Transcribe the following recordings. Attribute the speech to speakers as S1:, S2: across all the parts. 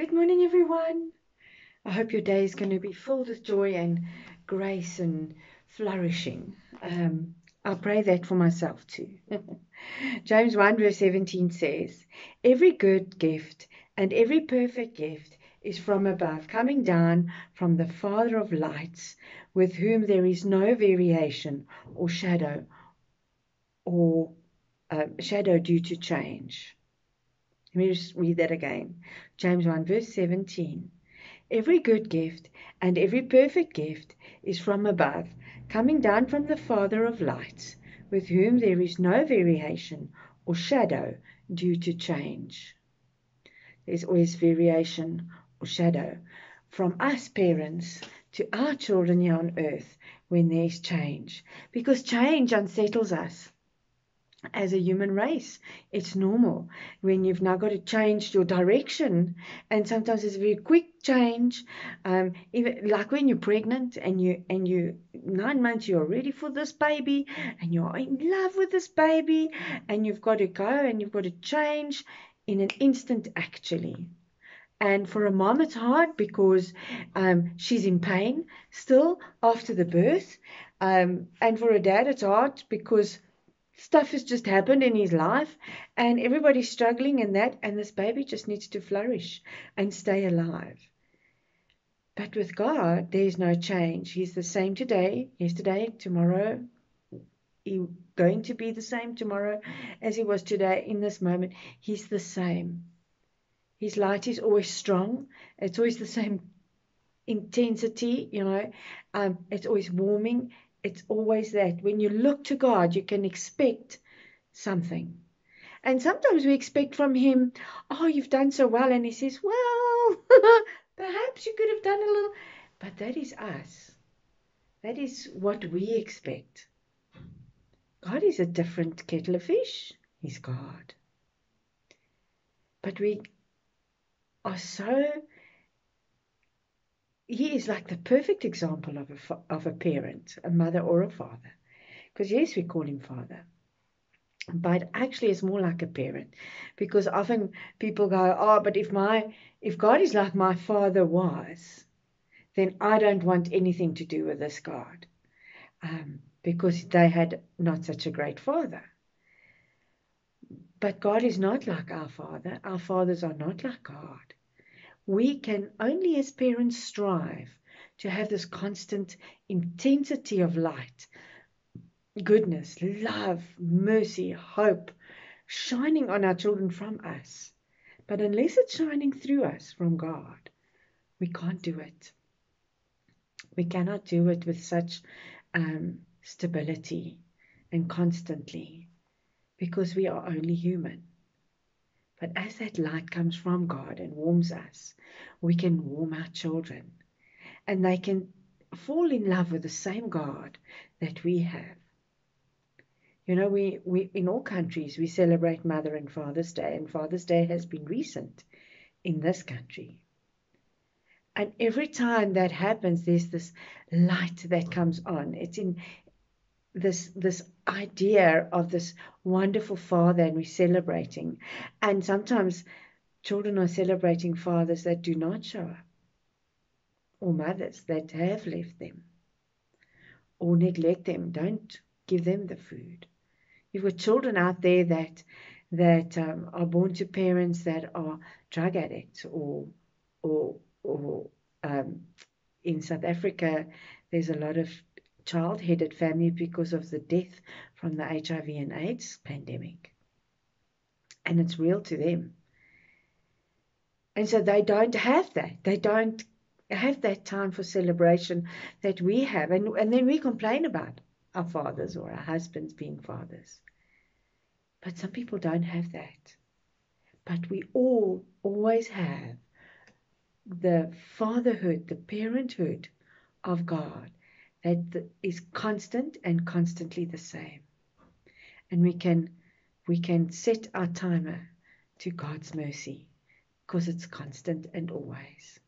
S1: Good morning, everyone. I hope your day is going to be filled with joy and grace and flourishing. I pray that for myself too. James 1 verse 17 says, "Every good gift and every perfect gift is from above, coming down from the Father of lights, with whom there is no variation or shadow due to change." Let me just read that again. James 1 verse 17. Every good gift and every perfect gift is from above, coming down from the Father of lights, with whom there is no variation or shadow due to change. There's always variation or shadow from us parents to our children here on earth when there's change, because change unsettles us. As a human race, it's normal when you've now got to change your direction, and sometimes it's a very quick change. Even like when you're pregnant and you 9 months, you're ready for this baby and you're in love with this baby, and you've got to go and you've got to change in an instant actually. And for a mom, it's hard because she's in pain still after the birth. And for a dad, it's hard because stuff has just happened in his life and everybody's struggling in that, and this baby just needs to flourish and stay alive. But with God, there's no change. He's the same today, yesterday, tomorrow. He's going to be the same tomorrow as he was today in this moment. He's the same. His light is always strong. It's always the same intensity, it's always warming. It's always that. When you look to God, you can expect something. And sometimes we expect from him, "Oh, you've done so well." And he says, "Well, perhaps you could have done a little." But that is us. That is what we expect. God is a different kettle of fish. He's God. But we are he is like the perfect example of a parent, a mother or a father. Because yes, we call him father. But actually it's more like a parent, because often people go, "Oh, but if God is like my father was, then I don't want anything to do with this God, because they had not such a great father." But God is not like our father. Our fathers are not like God. We can only as parents strive to have this constant intensity of light, goodness, love, mercy, hope, shining on our children from us. But unless it's shining through us from God, we can't do it. We cannot do it with such stability and constantly, because we are only human. But as that light comes from God and warms us, we can warm our children, and they can fall in love with the same God that we have. We in all countries, we celebrate Mother and Father's Day, and Father's Day has been recent in this country. And every time that happens, there's this light that comes on. It's in this idea of this wonderful father, and we're celebrating. And sometimes children are celebrating fathers that do not show up, or mothers that have left them or neglect them, don't give them the food. You've got children out there that are born to parents that are drug addicts, or in South Africa, there's a lot of child-headed families because of the death from the HIV and AIDS pandemic. And it's real to them. And so they don't have that. They don't have that time for celebration that we have. And then we complain about our fathers or our husbands being fathers. But some people don't have that. But we all always have the fatherhood, the parenthood of God that is constant and constantly the same. And we can set our timer to God's mercy, because it's constant and always.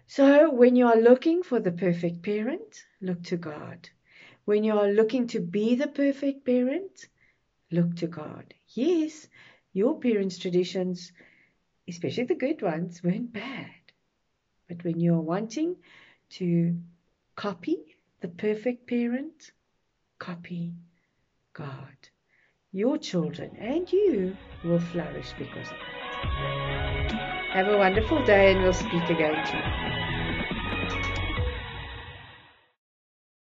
S1: So when you are looking for the perfect parent, look to God. When you are looking to be the perfect parent, look to God. Yes, your parents' traditions especially the good ones, weren't bad. But when you're wanting to copy the perfect parent, copy God. Your children and you will flourish because of that. Have a wonderful day, and we'll speak again too.